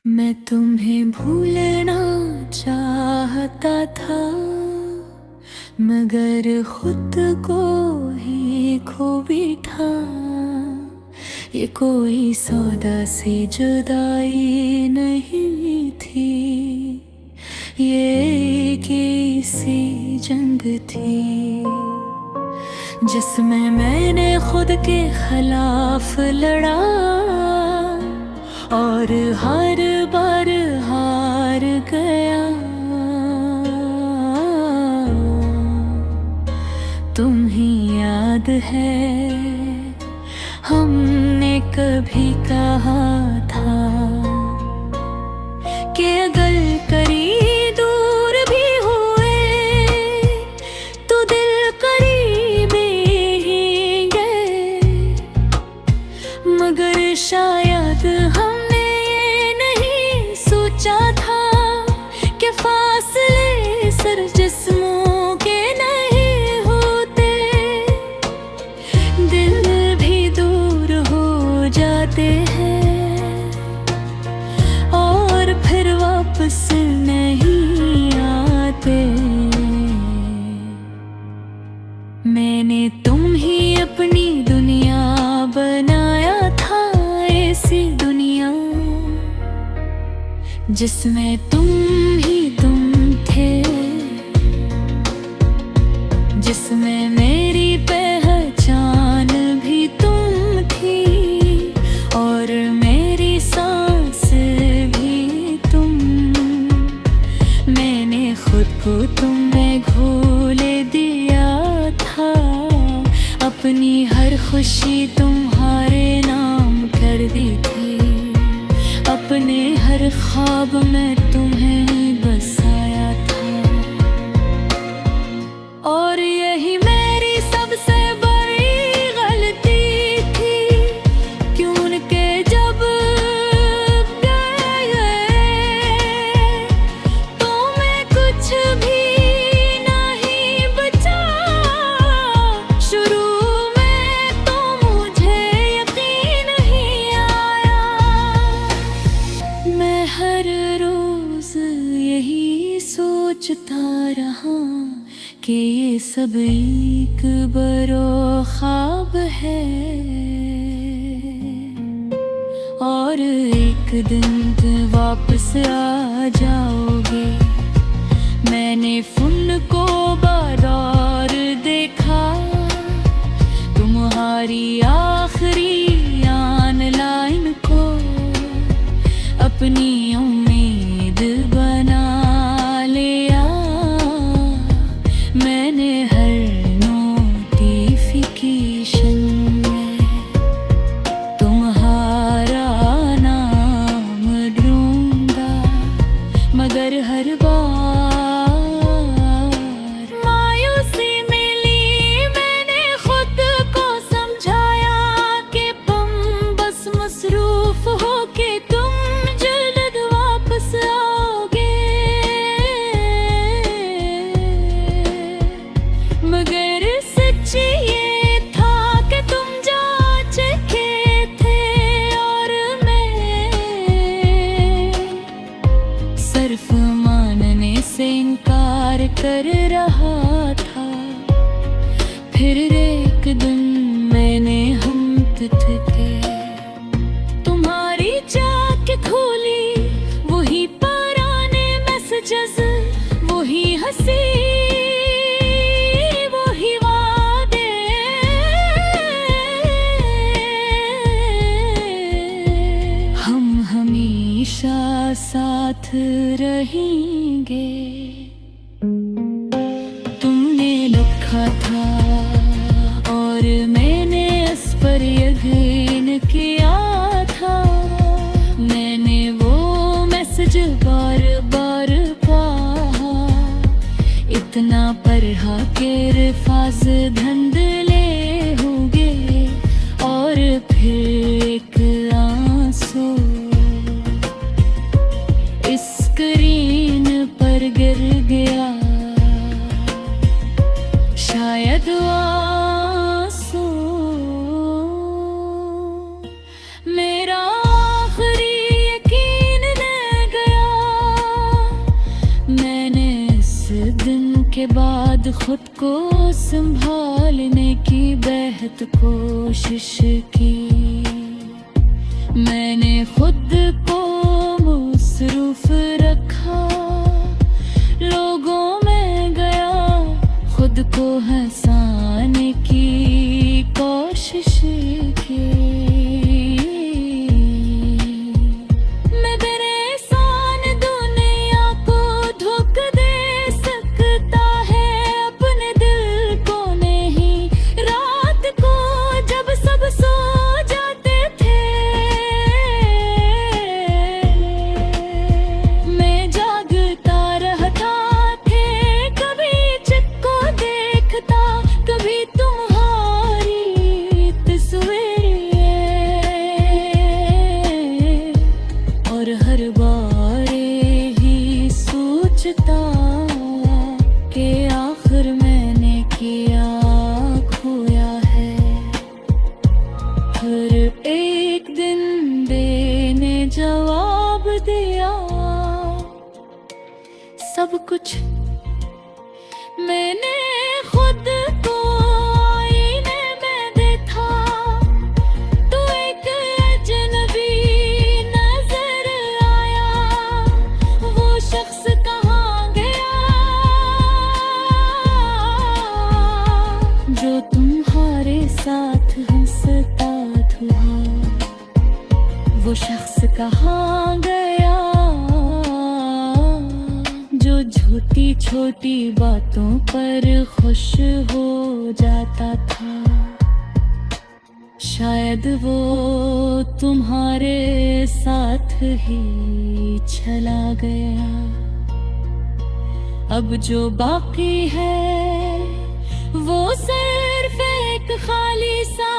मैं तुम्हें भूलना चाहता था, मगर खुद को ही खो बैठा। ये कोई सौदा से जुदाई नहीं थी, ये कैसी जंग थी जिसमें मैंने खुद के खिलाफ लड़ा और हर बार हार गया। तुम्हें याद है हमने कभी कहा था कि अगर करीब दूर भी हुए तो दिल करीब ही गए, मगर शायद हमने ये नहीं सोचा था कि फासले सर जिस्मों के नहीं होते, दिल भी दूर हो जाते हैं और फिर वापस नहीं आते। मैंने तुम ही अपनी दुनिया बनाया था, ऐसी दुनिया जिसमें तुम ही तुम थे, जिसमें मेरी पहचान भी तुम थी और मेरी सांस भी तुम। मैंने खुद को तुम में घोल दिया था, अपनी हर खुशी तुम्हारे नाम कर दी थी, अपने हर ख्वाब में तुम्हें बसाया था। और यही मेरी सबसे बड़ी गलती थी कि उनके जब गए तो मैं कुछ भी नहीं बचा। शुरू में तो मुझे यकीन नहीं आया, मैं हर रोज यही सोचता रहा कि ये सब एक बड़ो ख्वाब है और एक दिन तुम वापस आ जाओगे। मैंने फुन को बार और देखा, तुम्हारी आखिरी आन लाइन को अपनी उम्मीद बना लिया। मैंने हर नोटिफिकेशन में तुम्हारा नाम ढूंढा, मगर हर बार मायूसी मिली। मैंने खुद को समझाया कि तुम बस मसरूफ हो के तुम जल्द वापस आओगे, मगर सच ये था कि तुम जा चुके थे और मैं सिर्फ मानने से इनकार कर रहा था। फिर एक दिन मैंने हिम्मत के तुम्हारी चाक खोली, वही पुराने मैसेजेस, वही हंसी, वही वादे। हम हमेशा साथ रहेंगे, तुमने लिखा था और मैंने इस पर यकीन किया था। मैंने वो मैसेज बार बार पढ़ा, इतना पढ़ा के रिफाज धंधले हो गए और फिर एक आंसू स्क्रीन पर गिर गया। शायद आंसू मेरा आखिरी यकीन ने के बाद खुद को संभालने की बेहद कोशिश की। मैंने खुद को मसरूफ रखा, लोगों में गया, खुद को हंसाने की कोशिश की। मैं तेरे एहसान दुनिया को धोखा दे सकता है, अपने दिल को नहीं। रात को जब सब सो जाते थे, मैं जागता रहता, थे कभी चित को देखता, कभी तुम्हारी तस्वीरें, और हर बार ही सोचता कि आखिर मैंने किया खोया है। हर एक दिन देने जवाब दिया, सब कुछ मैंने खुद को आईने में देखा। तो एक अजनबी नजर आया, वो शख्स कहाँ गया जो तुम्हारे साथ हंसता था। वो शख्स कहाँ गया जो छोटी छोटी बातों पर खुश हो जाता था। शायद वो तुम्हारे साथ ही चला गया। अब जो बाकी है वो सिर्फ एक खाली सा